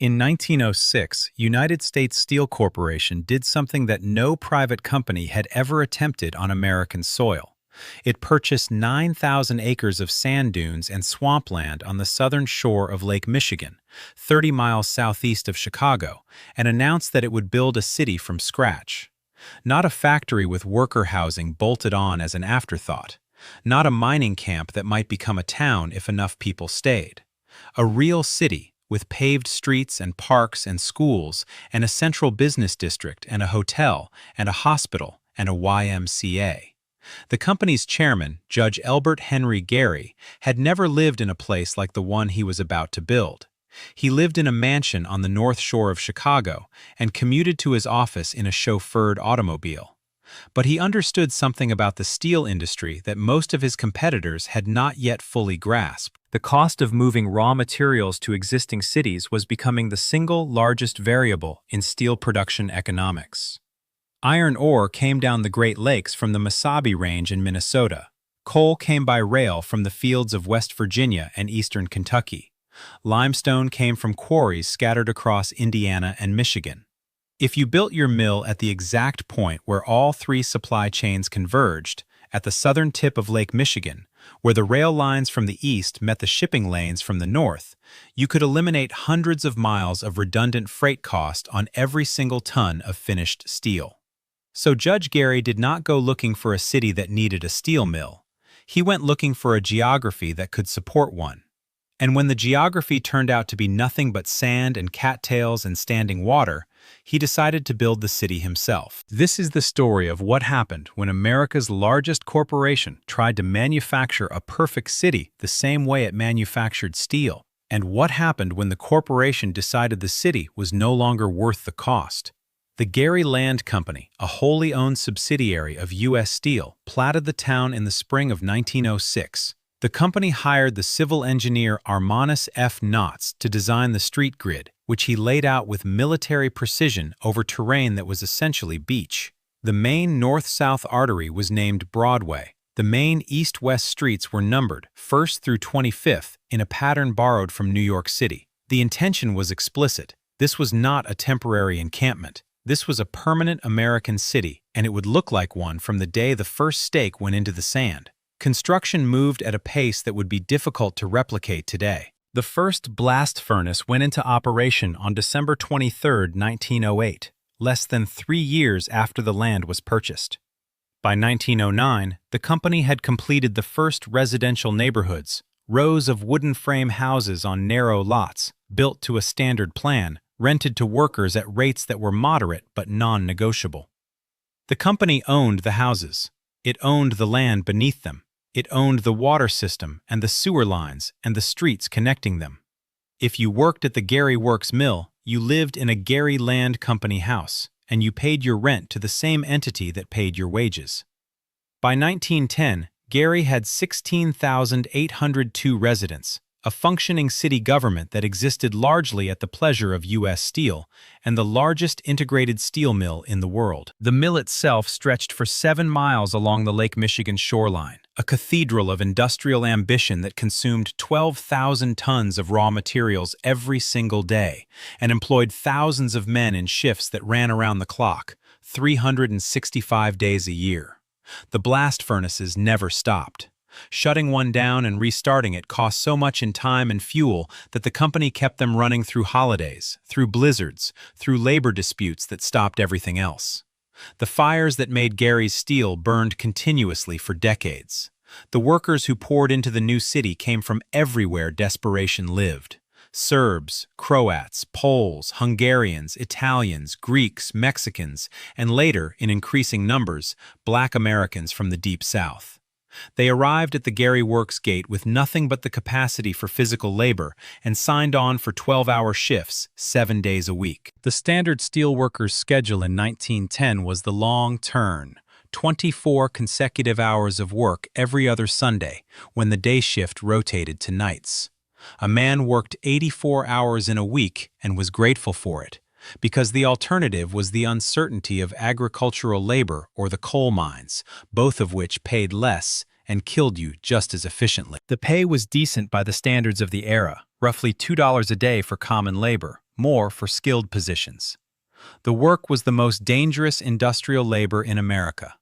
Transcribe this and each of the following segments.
In 1906, United States Steel Corporation did something that no private company had ever attempted on American soil. It purchased 9,000 acres of sand dunes and swampland on the southern shore of Lake Michigan, 30 miles southeast of Chicago, and announced that it would build a city from scratch. Not a factory with worker housing bolted on as an afterthought. Not a mining camp that might become a town if enough people stayed. A real city, with paved streets and parks and schools and a central business district and a hotel and a hospital and a YMCA. The company's chairman, Judge Elbert Henry Gary, had never lived in a place like the one he was about to build. He lived in a mansion on the north shore of Chicago and commuted to his office in a chauffeured automobile. But he understood something about the steel industry that most of his competitors had not yet fully grasped. The cost of moving raw materials to existing cities was becoming the single largest variable in steel production economics. Iron ore came down the Great Lakes from the Mesabi Range in Minnesota. Coal came by rail from the fields of West Virginia and eastern Kentucky. Limestone came from quarries scattered across Indiana and Michigan. If you built your mill at the exact point where all three supply chains converged, at the southern tip of Lake Michigan, where the rail lines from the east met the shipping lanes from the north, you could eliminate hundreds of miles of redundant freight cost on every single ton of finished steel. So Judge Gary did not go looking for a city that needed a steel mill. He went looking for a geography that could support one. And when the geography turned out to be nothing but sand and cattails and standing water, he decided to build the city himself. This is the story of what happened when America's largest corporation tried to manufacture a perfect city the same way it manufactured steel, and what happened when the corporation decided the city was no longer worth the cost. The Gary Land Company, a wholly owned subsidiary of U.S. Steel, platted the town in the spring of 1906. The company hired the civil engineer Armanus F. Knotts to design the street grid, which he laid out with military precision over terrain that was essentially beach. The main north-south artery was named Broadway. The main east-west streets were numbered, 1st through 25th, in a pattern borrowed from New York City. The intention was explicit. This was not a temporary encampment. This was a permanent American city, and it would look like one from the day the first stake went into the sand. Construction moved at a pace that would be difficult to replicate today. The first blast furnace went into operation on December 23, 1908, less than 3 years after the land was purchased. By 1909, the company had completed the first residential neighborhoods, rows of wooden frame houses on narrow lots, built to a standard plan, rented to workers at rates that were moderate but non-negotiable. The company owned the houses. It owned the land beneath them. It owned the water system and the sewer lines and the streets connecting them. If you worked at the Gary Works Mill, you lived in a Gary Land Company house, and you paid your rent to the same entity that paid your wages. By 1910, Gary had 16,802 residents, a functioning city government that existed largely at the pleasure of U.S. Steel, and the largest integrated steel mill in the world. The mill itself stretched for 7 miles along the Lake Michigan shoreline, a cathedral of industrial ambition that consumed 12,000 tons of raw materials every single day and employed thousands of men in shifts that ran around the clock, 365 days a year. The blast furnaces never stopped. Shutting one down and restarting it cost so much in time and fuel that the company kept them running through holidays, through blizzards, through labor disputes that stopped everything else. The fires that made Gary's steel burned continuously for decades. The workers who poured into the new city came from everywhere desperation lived. Serbs, Croats, Poles, Hungarians, Italians, Greeks, Mexicans, and later, in increasing numbers, Black Americans from the Deep South. They arrived at the Gary Works gate with nothing but the capacity for physical labor and signed on for 12-hour shifts, 7 days a week. The standard steelworkers' schedule in 1910 was the long turn, 24 consecutive hours of work every other Sunday, when the day shift rotated to nights. A man worked 84 hours in a week and was grateful for it, because the alternative was the uncertainty of agricultural labor or the coal mines, both of which paid less and killed you just as efficiently. The pay was decent by the standards of the era, roughly $2 a day for common labor, more for skilled positions. The work was the most dangerous industrial labor in America.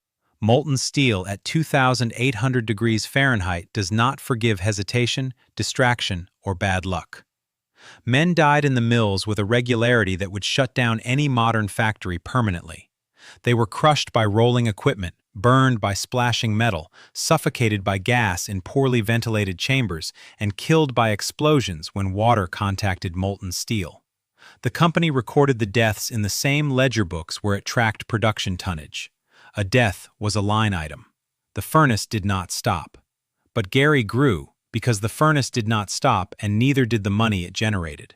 Molten steel at 2,800 degrees Fahrenheit does not forgive hesitation, distraction, or bad luck. Men died in the mills with a regularity that would shut down any modern factory permanently. They were crushed by rolling equipment, burned by splashing metal, suffocated by gas in poorly ventilated chambers, and killed by explosions when water contacted molten steel. The company recorded the deaths in the same ledger books where it tracked production tonnage. A death was a line item. The furnace did not stop. But Gary grew because the furnace did not stop and neither did the money it generated.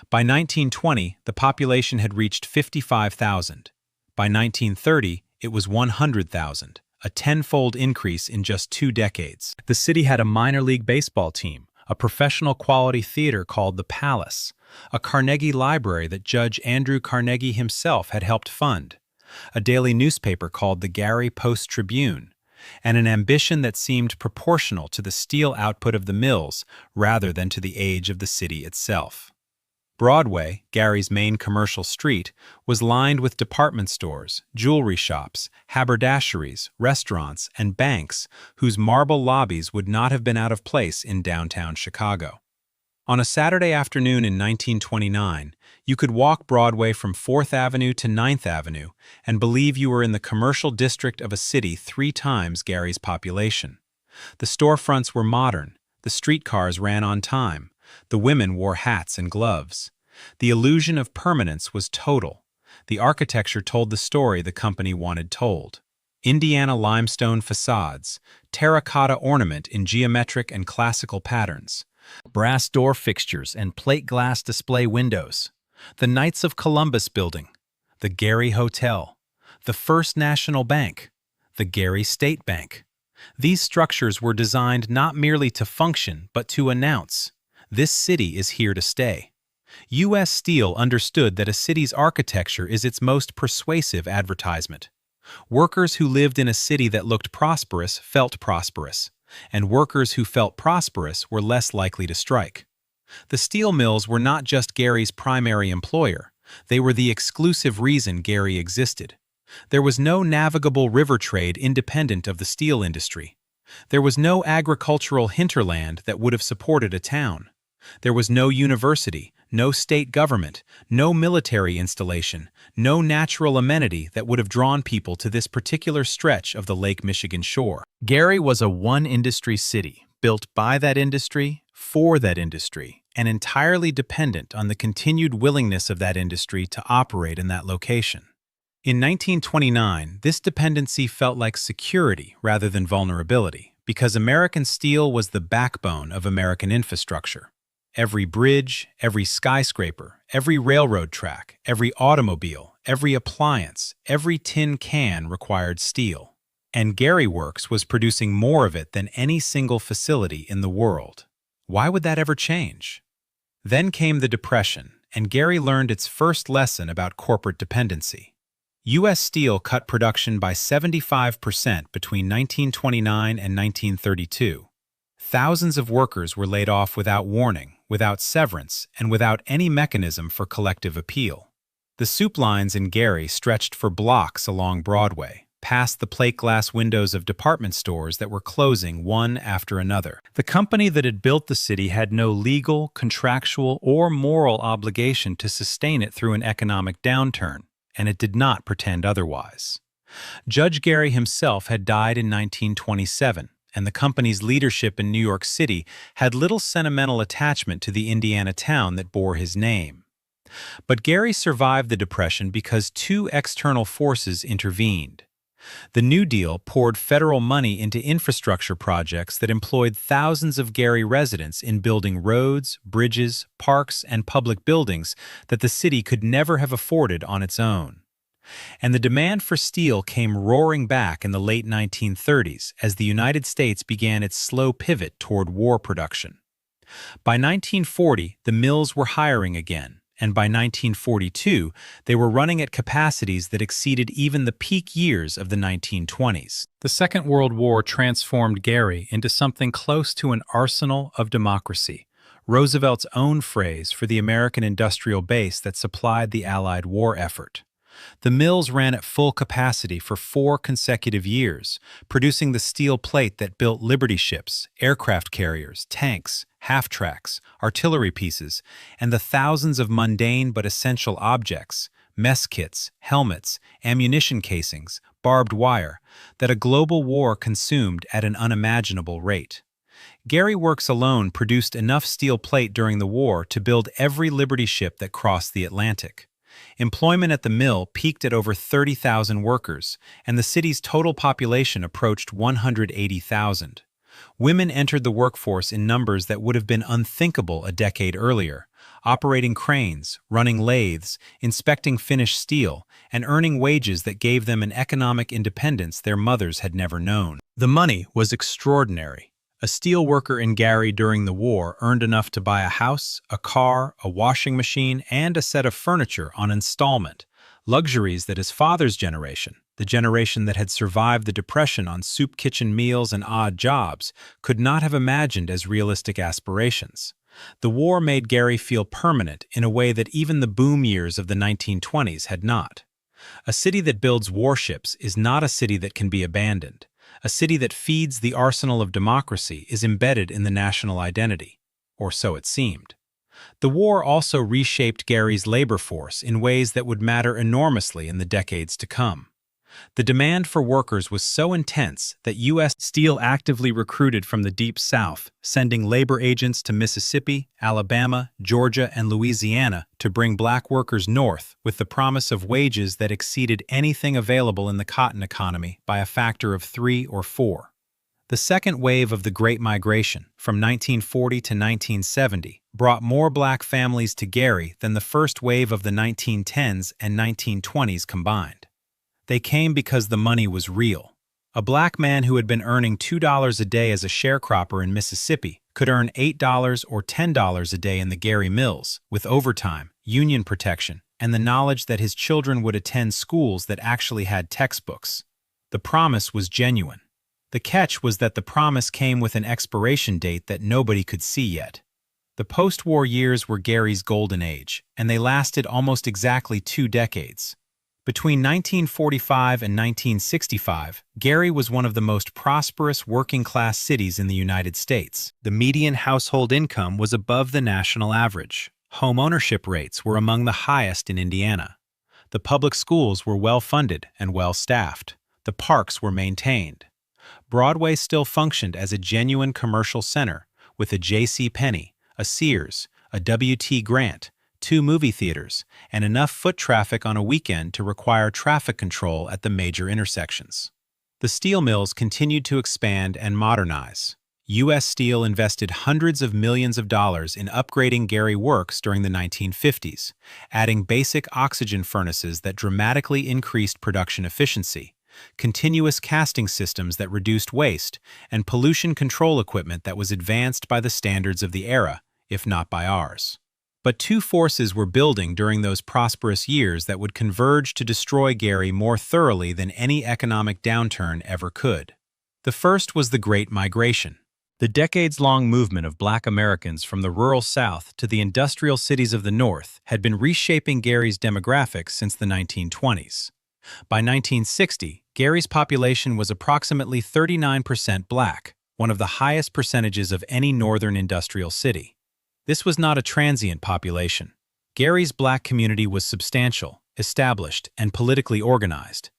By 1920, the population had reached 55,000. By 1930, it was 100,000, a tenfold increase in just 2 decades. The city had a minor league baseball team, a professional quality theater called the Palace, a Carnegie Library that Judge Andrew Carnegie himself had helped fund, a daily newspaper called the Gary Post-Tribune, and an ambition that seemed proportional to the steel output of the mills rather than to the age of the city itself. Broadway, Gary's main commercial street, was lined with department stores, jewelry shops, haberdasheries, restaurants, and banks whose marble lobbies would not have been out of place in downtown Chicago. On a Saturday afternoon in 1929, you could walk Broadway from 4th Avenue to 9th Avenue and believe you were in the commercial district of a city 3 times Gary's population. The storefronts were modern, the streetcars ran on time, the women wore hats and gloves. The illusion of permanence was total. The architecture told the story the company wanted told. Indiana limestone facades, terracotta ornament in geometric and classical patterns, brass door fixtures and plate glass display windows, the Knights of Columbus building, the Gary Hotel, the First National Bank, the Gary State Bank. These structures were designed not merely to function but to announce, this city is here to stay. U.S. Steel understood that a city's architecture is its most persuasive advertisement. Workers who lived in a city that looked prosperous felt prosperous, and workers who felt prosperous were less likely to strike. The steel mills were not just Gary's primary employer, they were the exclusive reason Gary existed. There was no navigable river trade independent of the steel industry. There was no agricultural hinterland that would have supported a town. There was no university, no state government, no military installation, no natural amenity that would have drawn people to this particular stretch of the Lake Michigan shore. Gary was a one-industry city, built by that industry, for that industry, and entirely dependent on the continued willingness of that industry to operate in that location. In 1929, this dependency felt like security rather than vulnerability, because American steel was the backbone of American infrastructure. Every bridge, every skyscraper, every railroad track, every automobile, every appliance, every tin can required steel. And Gary Works was producing more of it than any single facility in the world. Why would that ever change? Then came the Depression, and Gary learned its first lesson about corporate dependency. U.S. Steel cut production by 75% between 1929 and 1932. Thousands of workers were laid off without warning, without severance, and without any mechanism for collective appeal. The soup lines in Gary stretched for blocks along Broadway, past the plate glass windows of department stores that were closing one after another. The company that had built the city had no legal, contractual, or moral obligation to sustain it through an economic downturn, and it did not pretend otherwise. Judge Gary himself had died in 1927, and the company's leadership in New York City had little sentimental attachment to the Indiana town that bore his name. But Gary survived the Depression because 2 external forces intervened. The New Deal poured federal money into infrastructure projects that employed thousands of Gary residents in building roads, bridges, parks, and public buildings that the city could never have afforded on its own. And the demand for steel came roaring back in the late 1930s as the United States began its slow pivot toward war production. By 1940, the mills were hiring again, and by 1942, they were running at capacities that exceeded even the peak years of the 1920s. The Second World War transformed Gary into something close to an arsenal of democracy, Roosevelt's own phrase for the American industrial base that supplied the Allied war effort. The mills ran at full capacity for 4 consecutive years, producing the steel plate that built Liberty ships, aircraft carriers, tanks, half-tracks, artillery pieces, and the thousands of mundane but essential objects, mess kits, helmets, ammunition casings, barbed wire, that a global war consumed at an unimaginable rate. Gary Works alone produced enough steel plate during the war to build every Liberty ship that crossed the Atlantic. Employment at the mill peaked at over 30,000 workers, and the city's total population approached 180,000. Women entered the workforce in numbers that would have been unthinkable a decade earlier, operating cranes, running lathes, inspecting finished steel, and earning wages that gave them an economic independence their mothers had never known. The money was extraordinary. A steel worker in Gary during the war earned enough to buy a house, a car, a washing machine, and a set of furniture on installment, luxuries that his father's generation, the generation that had survived the Depression on soup kitchen meals and odd jobs, could not have imagined as realistic aspirations. The war made Gary feel permanent in a way that even the boom years of the 1920s had not. A city that builds warships is not a city that can be abandoned. A city that feeds the arsenal of democracy is embedded in the national identity, or so it seemed. The war also reshaped Gary's labor force in ways that would matter enormously in the decades to come. The demand for workers was so intense that U.S. Steel actively recruited from the Deep South, sending labor agents to Mississippi, Alabama, Georgia, and Louisiana to bring black workers north with the promise of wages that exceeded anything available in the cotton economy by a factor of 3 or 4. The second wave of the Great Migration, from 1940 to 1970, brought more black families to Gary than the first wave of the 1910s and 1920s combined. They came because the money was real. A black man who had been earning $2 a day as a sharecropper in Mississippi could earn $8 or $10 a day in the Gary mills, with overtime, union protection, and the knowledge that his children would attend schools that actually had textbooks. The promise was genuine. The catch was that the promise came with an expiration date that nobody could see yet. The post-war years were Gary's golden age, and they lasted almost exactly 2 decades. Between 1945 and 1965, Gary was one of the most prosperous working-class cities in the United States. The median household income was above the national average. Home ownership rates were among the highest in Indiana. The public schools were well-funded and well-staffed. The parks were maintained. Broadway still functioned as a genuine commercial center, with a J.C. Penney, a Sears, a W.T. Grant, 2 movie theaters, and enough foot traffic on a weekend to require traffic control at the major intersections. The steel mills continued to expand and modernize. U.S. Steel invested hundreds of millions of dollars in upgrading Gary Works during the 1950s, adding basic oxygen furnaces that dramatically increased production efficiency, continuous casting systems that reduced waste, and pollution control equipment that was advanced by the standards of the era, if not by ours. But 2 forces were building during those prosperous years that would converge to destroy Gary more thoroughly than any economic downturn ever could. The first was the Great Migration. The decades-long movement of black Americans from the rural South to the industrial cities of the North had been reshaping Gary's demographics since the 1920s. By 1960, Gary's population was approximately 39% black, one of the highest percentages of any northern industrial city. This was not a transient population. Gary's black community was substantial, established, and politically organized.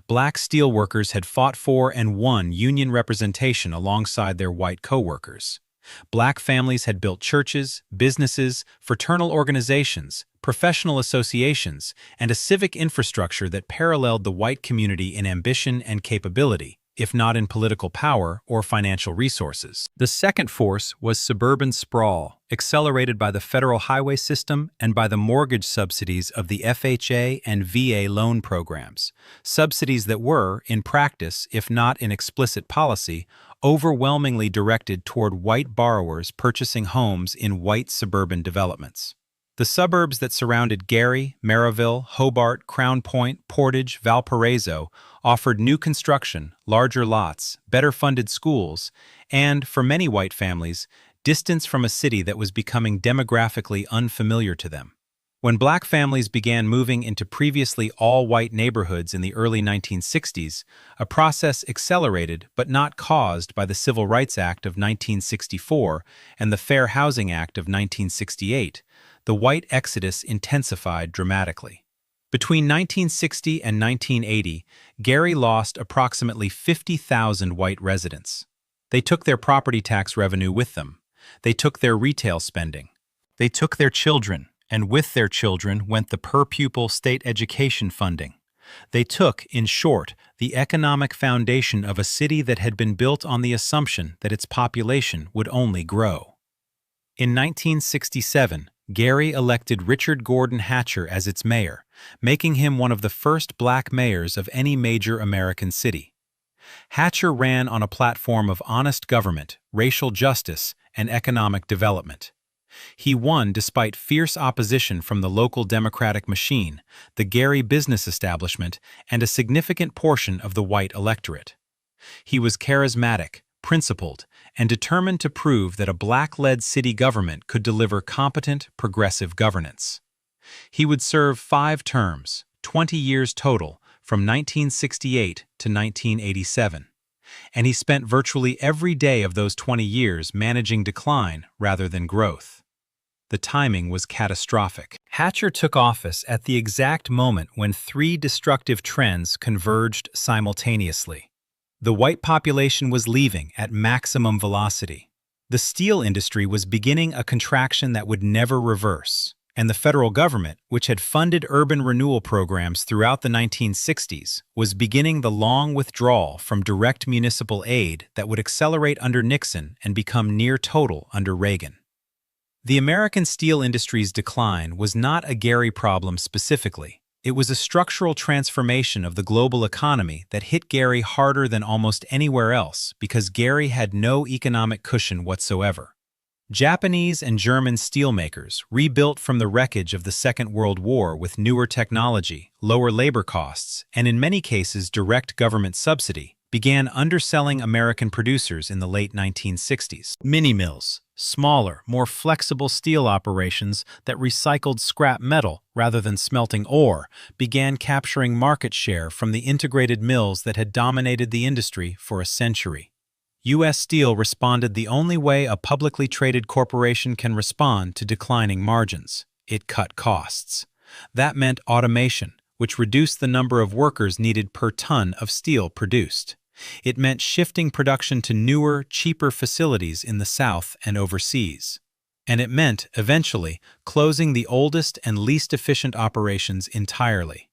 Black steel workers had fought for and won union representation alongside their white co-workers. Black families had built churches, businesses, fraternal organizations, professional associations, and a civic infrastructure that paralleled the white community in ambition and capability, if not in political power or financial resources. The second force was suburban sprawl, accelerated by the federal highway system and by the mortgage subsidies of the FHA and VA loan programs, subsidies that were, in practice, if not in explicit policy, overwhelmingly directed toward white borrowers purchasing homes in white suburban developments. The suburbs that surrounded Gary, Maryville, Hobart, Crown Point, Portage, Valparaiso offered new construction, larger lots, better-funded schools, and, for many white families, distance from a city that was becoming demographically unfamiliar to them. When black families began moving into previously all-white neighborhoods in the early 1960s, a process accelerated but not caused by the Civil Rights Act of 1964 and the Fair Housing Act of 1968, the white exodus intensified dramatically. Between 1960 and 1980, Gary lost approximately 50,000 white residents. They took their property tax revenue with them. They took their retail spending. They took their children, and with their children went the per-pupil state education funding. They took, in short, the economic foundation of a city that had been built on the assumption that its population would only grow. In 1967, Gary elected Richard Gordon Hatcher as its mayor, making him one of the first black mayors of any major American city. Hatcher ran on a platform of honest government, racial justice, and economic development. He won despite fierce opposition from the local Democratic machine, the Gary business establishment, and a significant portion of the white electorate. He was charismatic, principled, and determined to prove that a black-led city government could deliver competent, progressive governance. He would serve 5 terms, 20 years total, from 1968 to 1987. And he spent virtually every day of those 20 years managing decline rather than growth. The timing was catastrophic. Hatcher took office at the exact moment when 3 destructive trends converged simultaneously. The white population was leaving at maximum velocity. The steel industry was beginning a contraction that would never reverse. And the federal government, which had funded urban renewal programs throughout the 1960s, was beginning the long withdrawal from direct municipal aid that would accelerate under Nixon and become near total under Reagan. The American steel industry's decline was not a Gary problem specifically. It was a structural transformation of the global economy that hit Gary harder than almost anywhere else because Gary had no economic cushion whatsoever. Japanese and German steelmakers, rebuilt from the wreckage of the Second World War with newer technology, lower labor costs, and in many cases direct government subsidy, began underselling American producers in the late 1960s. Mini-mills, smaller, more flexible steel operations that recycled scrap metal rather than smelting ore, began capturing market share from the integrated mills that had dominated the industry for a century. U.S. Steel responded the only way a publicly traded corporation can respond to declining margins. It cut costs. That meant automation, which reduced the number of workers needed per ton of steel produced. It meant shifting production to newer, cheaper facilities in the South and overseas. And it meant, eventually, closing the oldest and least efficient operations entirely.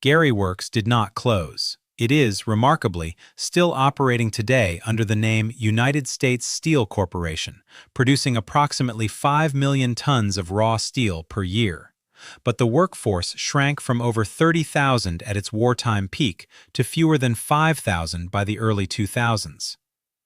Gary Works did not close. It is, remarkably, still operating today under the name United States Steel Corporation, producing approximately 5 million tons of raw steel per year. But the workforce shrank from over 30,000 at its wartime peak to fewer than 5,000 by the early 2000s.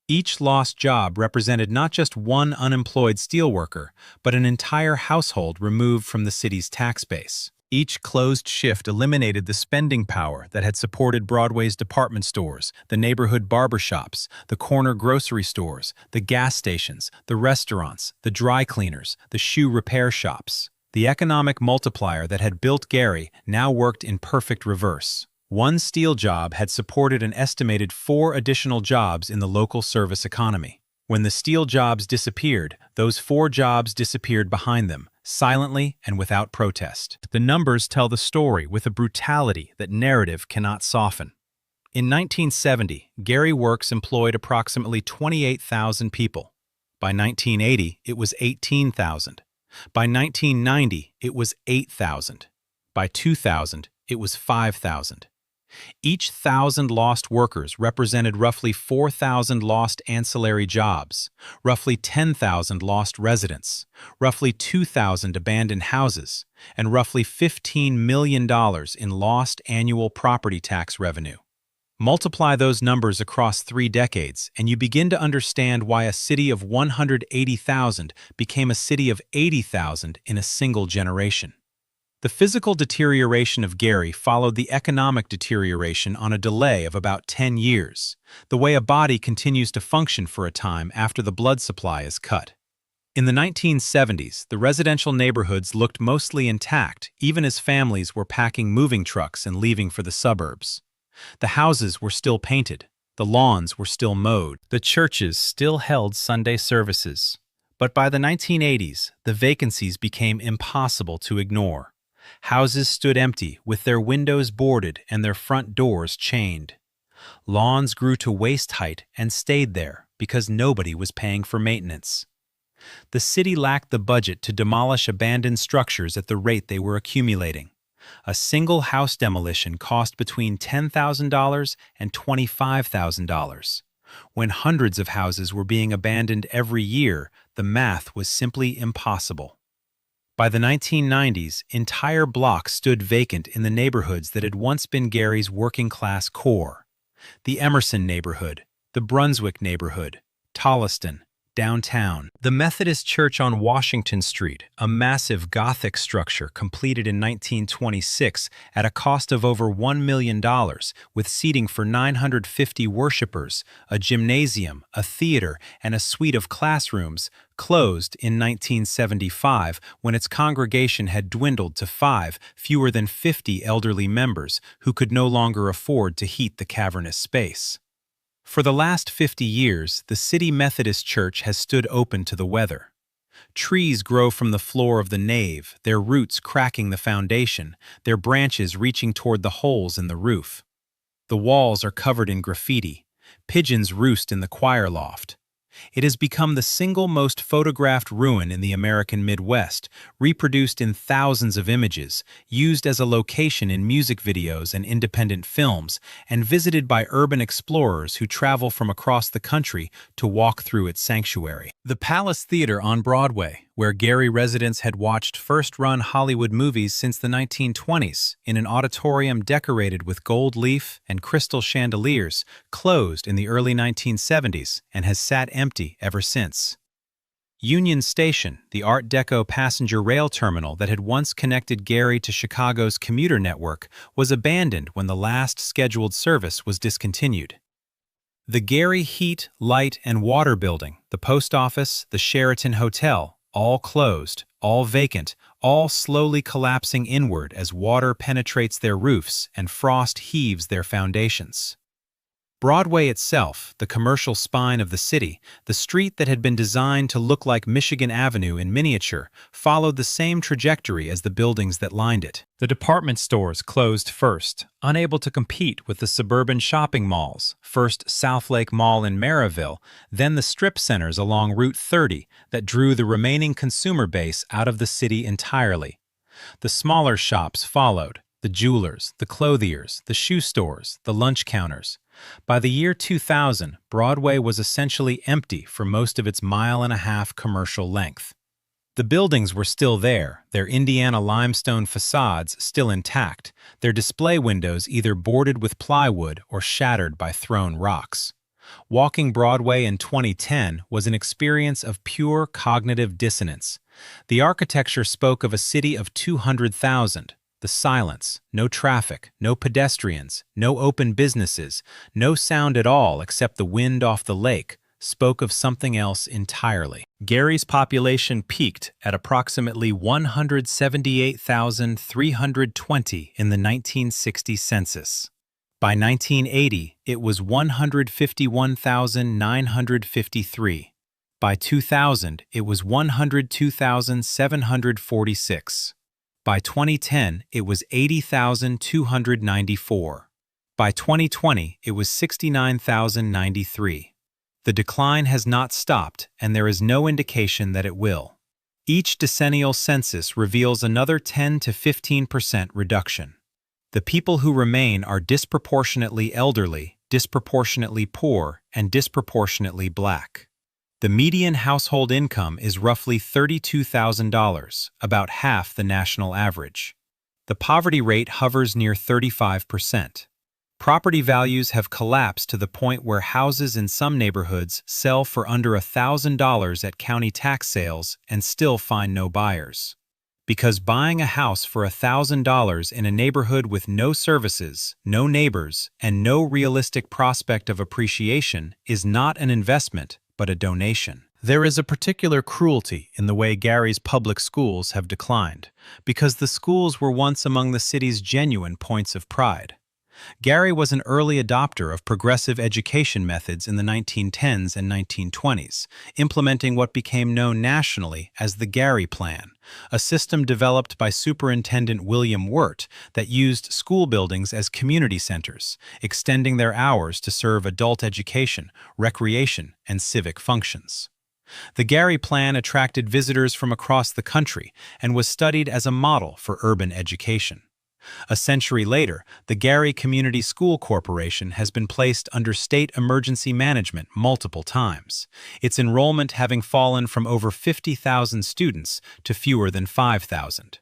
Each lost job represented not just one unemployed steelworker, but an entire household removed from the city's tax base. Each closed shift eliminated the spending power that had supported Broadway's department stores, the neighborhood barbershops, the corner grocery stores, the gas stations, the restaurants, the dry cleaners, the shoe repair shops. The economic multiplier that had built Gary now worked in perfect reverse. One steel job had supported an estimated 4 additional jobs in the local service economy. When the steel jobs disappeared, those 4 jobs disappeared behind them, silently and without protest. The numbers tell the story with a brutality that narrative cannot soften. In 1970, Gary Works employed approximately 28,000 people. By 1980, it was 18,000. By 1990, it was 8,000. By 2000, it was 5,000. Each 1,000 lost workers represented roughly 4,000 lost ancillary jobs, roughly 10,000 lost residents, roughly 2,000 abandoned houses, and roughly $15 million in lost annual property tax revenue. Multiply those numbers across 3 decades, and you begin to understand why a city of 180,000 became a city of 80,000 in a single generation. The physical deterioration of Gary followed the economic deterioration on a delay of about 10 years, the way a body continues to function for a time after the blood supply is cut. In the 1970s, the residential neighborhoods looked mostly intact, even as families were packing moving trucks and leaving for the suburbs. The houses were still painted, the lawns were still mowed, the churches still held Sunday services. But by the 1980s, the vacancies became impossible to ignore. Houses stood empty, with their windows boarded and their front doors chained. Lawns grew to waist height and stayed there because nobody was paying for maintenance. The city lacked the budget to demolish abandoned structures at the rate they were accumulating. A single house demolition cost between $10,000 and $25,000. When hundreds of houses were being abandoned every year, the math was simply impossible. By the 1990s, entire blocks stood vacant in the neighborhoods that had once been Gary's working-class core. The Emerson neighborhood, the Brunswick neighborhood, Tolliston, downtown. The Methodist Church on Washington Street, a massive Gothic structure completed in 1926 at a cost of over $1 million, with seating for 950 worshipers, a gymnasium, a theater, and a suite of classrooms, closed in 1975 when its congregation had dwindled to 5, fewer than 50 elderly members who could no longer afford to heat the cavernous space. For the last 50 years, the City Methodist Church has stood open to the weather. Trees grow from the floor of the nave, their roots cracking the foundation, their branches reaching toward the holes in the roof. The walls are covered in graffiti. Pigeons roost in the choir loft. It has become the single most photographed ruin in the American Midwest, reproduced in thousands of images, used as a location in music videos and independent films, and visited by urban explorers who travel from across the country to walk through its sanctuary. The Palace Theater on Broadway, where Gary residents had watched first-run Hollywood movies since the 1920s, in an auditorium decorated with gold leaf and crystal chandeliers, closed in the early 1970s and has sat empty ever since. Union Station, the Art Deco passenger rail terminal that had once connected Gary to Chicago's commuter network, was abandoned when the last scheduled service was discontinued. The Gary Heat, Light, and Water Building, the post office, the Sheraton Hotel, all closed, all vacant, all slowly collapsing inward as water penetrates their roofs and frost heaves their foundations. Broadway itself, the commercial spine of the city, the street that had been designed to look like Michigan Avenue in miniature, followed the same trajectory as the buildings that lined it. The department stores closed first, unable to compete with the suburban shopping malls, first Southlake Mall in Maryville, then the strip centers along Route 30 that drew the remaining consumer base out of the city entirely. The smaller shops followed, the jewelers, the clothiers, the shoe stores, the lunch counters. By the year 2000, Broadway was essentially empty for most of its mile-and-a-half commercial length. The buildings were still there, their Indiana limestone facades still intact, their display windows either boarded with plywood or shattered by thrown rocks. Walking Broadway in 2010 was an experience of pure cognitive dissonance. The architecture spoke of a city of 200,000. The silence, no traffic, no pedestrians, no open businesses, no sound at all except the wind off the lake, spoke of something else entirely. Gary's population peaked at approximately 178,320 in the 1960 census. By 1980, it was 151,953. By 2000, it was 102,746. By 2010, it was 80,294. By 2020, it was 69,093. The decline has not stopped, and there is no indication that it will. Each decennial census reveals another 10 to 15% reduction. The people who remain are disproportionately elderly, disproportionately poor, and disproportionately Black. The median household income is roughly $32,000, about half the national average. The poverty rate hovers near 35%. Property values have collapsed to the point where houses in some neighborhoods sell for under $1,000 at county tax sales and still find no buyers. Because buying a house for $1,000 in a neighborhood with no services, no neighbors, and no realistic prospect of appreciation is not an investment, but a donation. There is a particular cruelty in the way Gary's public schools have declined, because the schools were once among the city's genuine points of pride. Gary was an early adopter of progressive education methods in the 1910s and 1920s, implementing what became known nationally as the Gary Plan, a system developed by Superintendent William Wirt that used school buildings as community centers, extending their hours to serve adult education, recreation, and civic functions. The Gary Plan attracted visitors from across the country and was studied as a model for urban education. A century later, the Gary Community School Corporation has been placed under state emergency management multiple times, its enrollment having fallen from over 50,000 students to fewer than 5,000.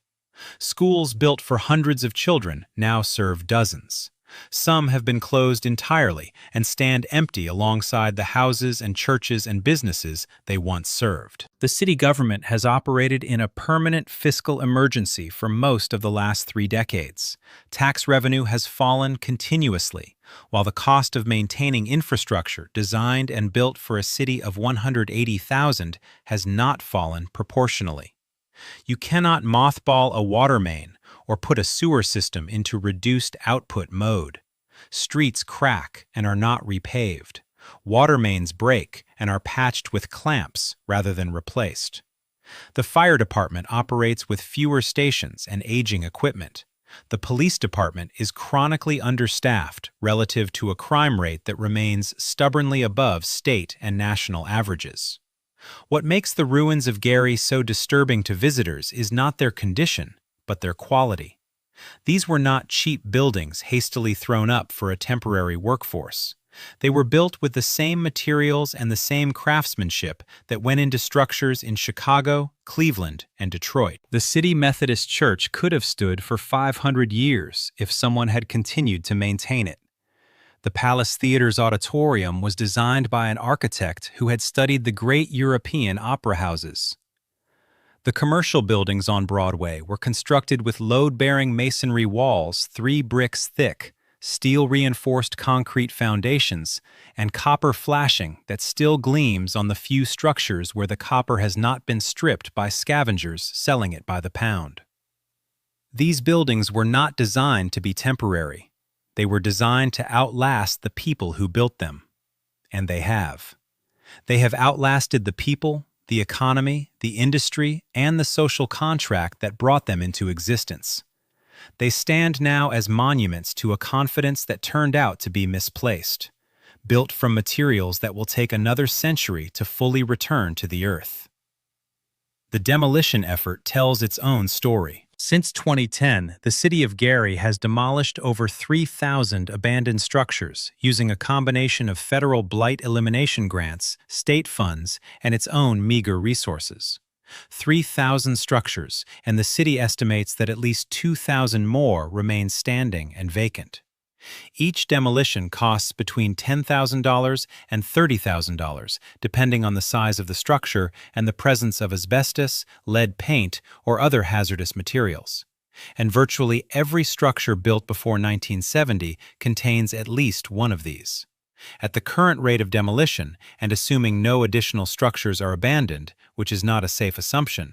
Schools built for hundreds of children now serve dozens. Some have been closed entirely and stand empty alongside the houses and churches and businesses they once served. The city government has operated in a permanent fiscal emergency for most of the last 3 decades. Tax revenue has fallen continuously, while the cost of maintaining infrastructure designed and built for a city of 180,000 has not fallen proportionally. You cannot mothball a water main or put a sewer system into reduced output mode. Streets crack and are not repaved. Water mains break and are patched with clamps rather than replaced. The fire department operates with fewer stations and aging equipment. The police department is chronically understaffed relative to a crime rate that remains stubbornly above state and national averages. What makes the ruins of Gary so disturbing to visitors is not their condition, but their quality. These were not cheap buildings hastily thrown up for a temporary workforce. They were built with the same materials and the same craftsmanship that went into structures in Chicago, Cleveland, and Detroit. The City Methodist Church could have stood for 500 years if someone had continued to maintain it. The Palace Theater's auditorium was designed by an architect who had studied the great European opera houses. The commercial buildings on Broadway were constructed with load-bearing masonry walls 3 bricks thick, steel-reinforced concrete foundations, and copper flashing that still gleams on the few structures where the copper has not been stripped by scavengers selling it by the pound. These buildings were not designed to be temporary. They were designed to outlast the people who built them. And they have. They have outlasted the people, the economy, the industry, and the social contract that brought them into existence. They stand now as monuments to a confidence that turned out to be misplaced, built from materials that will take another century to fully return to the earth. The demolition effort tells its own story. Since 2010, the city of Gary has demolished over 3,000 abandoned structures using a combination of federal blight elimination grants, state funds, and its own meager resources. 3,000 structures, and the city estimates that at least 2,000 more remain standing and vacant. Each demolition costs between $10,000 and $30,000, depending on the size of the structure and the presence of asbestos, lead paint, or other hazardous materials. And virtually every structure built before 1970 contains at least one of these. At the current rate of demolition, and assuming no additional structures are abandoned, which is not a safe assumption,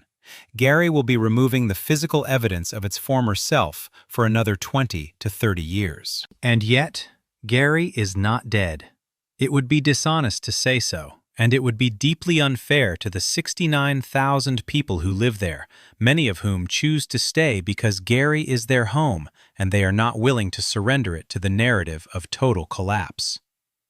Gary will be removing the physical evidence of its former self for another 20 to 30 years. And yet, Gary is not dead. It would be dishonest to say so, and it would be deeply unfair to the 69,000 people who live there, many of whom choose to stay because Gary is their home and they are not willing to surrender it to the narrative of total collapse.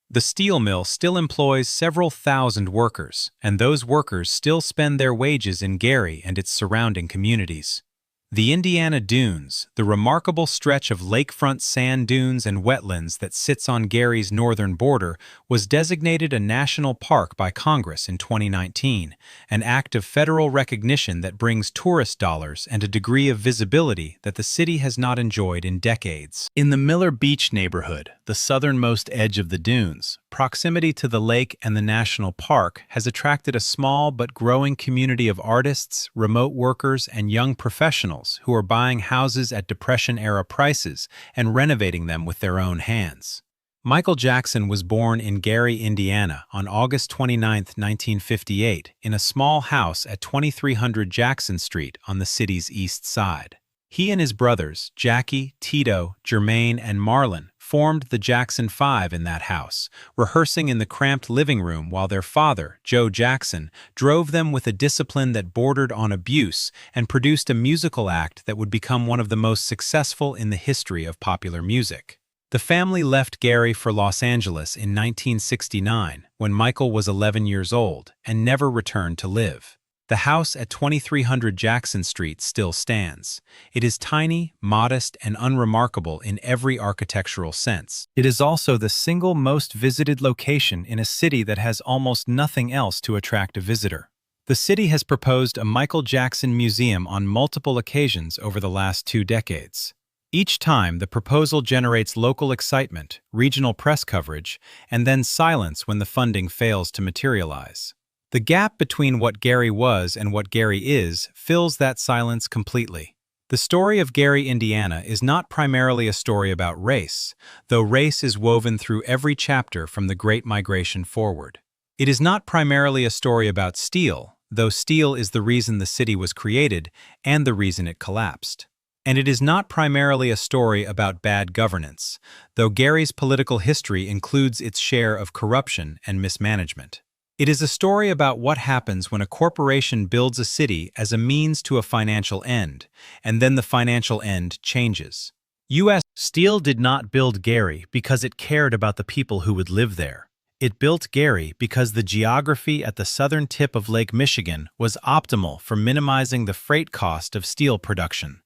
The steel mill still employs several thousand workers, and those workers still spend their wages in Gary and its surrounding communities. The Indiana Dunes, the remarkable stretch of lakefront sand dunes and wetlands that sits on Gary's northern border, was designated a national park by Congress in 2019, an act of federal recognition that brings tourist dollars and a degree of visibility that the city has not enjoyed in decades. In the Miller Beach neighborhood, the southernmost edge of the dunes, proximity to the lake and the national park has attracted a small but growing community of artists, remote workers, and young professionals who are buying houses at Depression-era prices and renovating them with their own hands. Michael Jackson was born in Gary, Indiana, on August 29, 1958, in a small house at 2300 Jackson Street on the city's east side. He and his brothers, Jackie, Tito, Jermaine, and Marlon, formed the Jackson Five in that house, rehearsing in the cramped living room while their father, Joe Jackson, drove them with a discipline that bordered on abuse and produced a musical act that would become one of the most successful in the history of popular music. The family left Gary for Los Angeles in 1969, when Michael was 11 years old, and never returned to live. The house at 2300 Jackson Street still stands. It is tiny, modest, and unremarkable in every architectural sense. It is also the single most visited location in a city that has almost nothing else to attract a visitor. The city has proposed a Michael Jackson museum on multiple occasions over the last 2 decades. Each time, the proposal generates local excitement, regional press coverage, and then silence when the funding fails to materialize. The gap between what Gary was and what Gary is fills that silence completely. The story of Gary, Indiana is not primarily a story about race, though race is woven through every chapter from the Great Migration forward. It is not primarily a story about steel, though steel is the reason the city was created and the reason it collapsed. And it is not primarily a story about bad governance, though Gary's political history includes its share of corruption and mismanagement. It is a story about what happens when a corporation builds a city as a means to a financial end, and then the financial end changes. U.S. Steel did not build Gary because it cared about the people who would live there. It built Gary because the geography at the southern tip of Lake Michigan was optimal for minimizing the freight cost of steel production.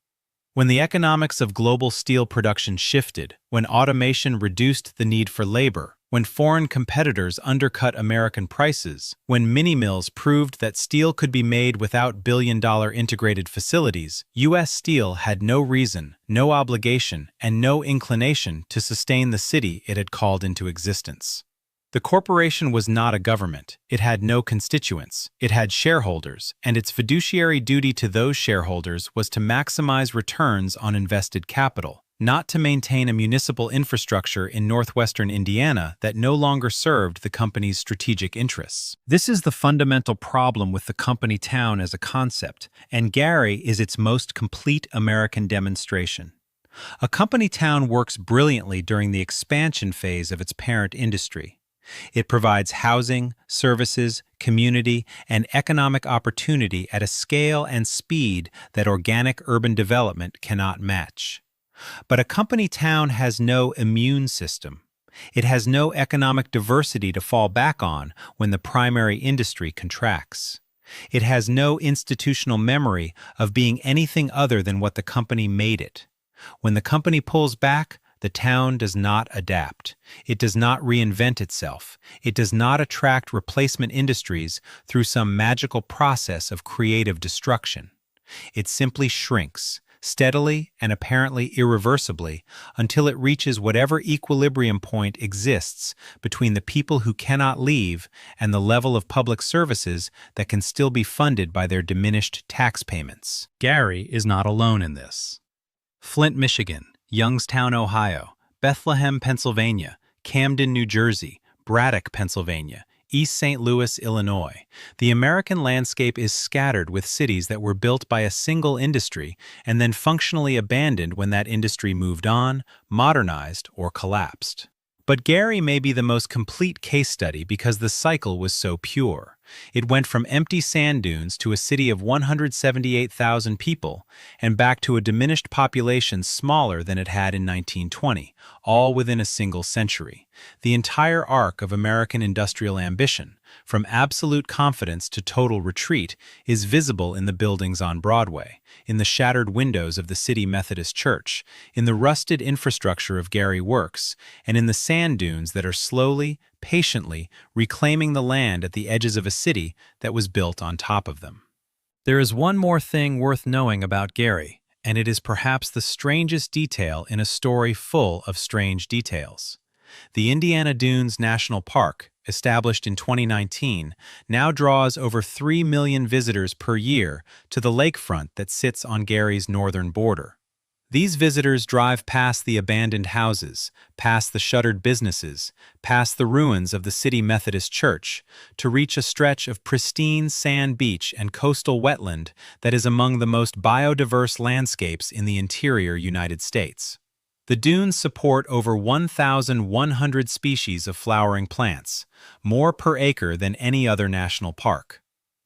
When the economics of global steel production shifted, when automation reduced the need for labor, when foreign competitors undercut American prices, when mini-mills proved that steel could be made without billion-dollar integrated facilities, U.S. Steel had no reason, no obligation, and no inclination to sustain the city it had called into existence. The corporation was not a government. It had no constituents. It had shareholders, and its fiduciary duty to those shareholders was to maximize returns on invested capital, not to maintain a municipal infrastructure in northwestern Indiana that no longer served the company's strategic interests. This is the fundamental problem with the company town as a concept, and Gary is its most complete American demonstration. A company town works brilliantly during the expansion phase of its parent industry. It provides housing, services, community, and economic opportunity at a scale and speed that organic urban development cannot match. But a company town has no immune system. It has no economic diversity to fall back on when the primary industry contracts. It has no institutional memory of being anything other than what the company made it. When the company pulls back, the town does not adapt. It does not reinvent itself. It does not attract replacement industries through some magical process of creative destruction. It simply shrinks, steadily and apparently irreversibly, until it reaches whatever equilibrium point exists between the people who cannot leave and the level of public services that can still be funded by their diminished tax payments. Gary is not alone in this. Flint, Michigan, Youngstown, Ohio, Bethlehem, Pennsylvania, Camden, New Jersey, Braddock, Pennsylvania, East St. Louis, Illinois. The American landscape is scattered with cities that were built by a single industry and then functionally abandoned when that industry moved on, modernized, or collapsed. But Gary may be the most complete case study because the cycle was so pure. It went from empty sand dunes to a city of 178,000 people and back to a diminished population smaller than it had in 1920, all within a single century. The entire arc of American industrial ambition, from absolute confidence to total retreat, is visible in the buildings on Broadway, in the shattered windows of the city Methodist Church, in the rusted infrastructure of Gary Works, and in the sand dunes that are slowly, patiently reclaiming the land at the edges of a city that was built on top of them. There is one more thing worth knowing about Gary, and it is perhaps the strangest detail in a story full of strange details. The Indiana Dunes National Park, established in 2019, now draws over 3 million visitors per year to the lakefront that sits on Gary's northern border. These visitors drive past the abandoned houses, past the shuttered businesses, past the ruins of the city Methodist church, to reach a stretch of pristine sand beach and coastal wetland that is among the most biodiverse landscapes in the interior United States. The dunes support over 1,100 species of flowering plants, more per acre than any other national park.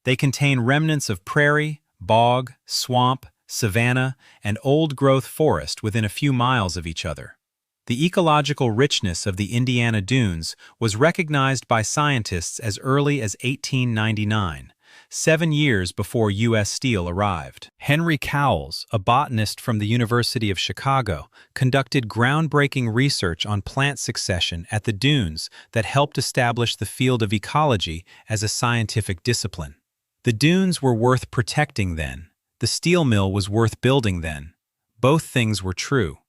They contain remnants of prairie, bog, swamp, savanna, and old-growth forest within a few miles of each other. The ecological richness of the Indiana dunes was recognized by scientists as early as 1899, 7 years before U.S. Steel arrived. Henry Cowles, a botanist from the University of Chicago, conducted groundbreaking research on plant succession at the dunes that helped establish the field of ecology as a scientific discipline. The dunes were worth protecting then. The steel mill was worth building then. Both things were true.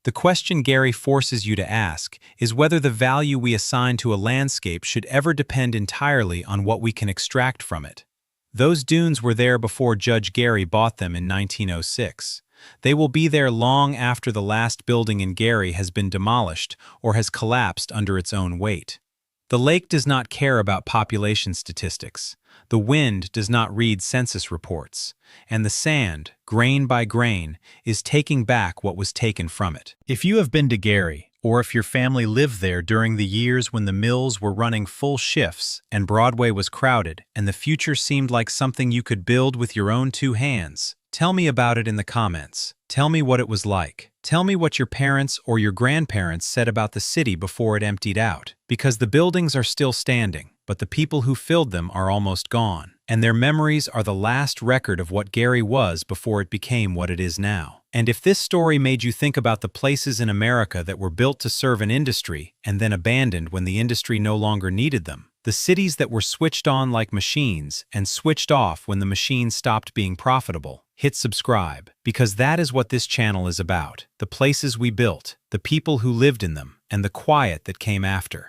The question Gary forces you to ask is whether the value we assign to a landscape should ever depend entirely on what we can extract from it. Those dunes were there before Judge Gary bought them in 1906. They will be there long after the last building in Gary has been demolished or has collapsed under its own weight. The lake does not care about population statistics. The wind does not read census reports. And the sand, grain by grain, is taking back what was taken from it. If you have been to Gary, or if your family lived there during the years when the mills were running full shifts and Broadway was crowded and the future seemed like something you could build with your own 2 hands, tell me about it in the comments. Tell me what it was like. Tell me what your parents or your grandparents said about the city before it emptied out. Because the buildings are still standing, but the people who filled them are almost gone, and their memories are the last record of what Gary was before it became what it is now. And if this story made you think about the places in America that were built to serve an industry and then abandoned when the industry no longer needed them, the cities that were switched on like machines and switched off when the machines stopped being profitable, hit subscribe, because that is what this channel is about. The places we built, the people who lived in them, and the quiet that came after.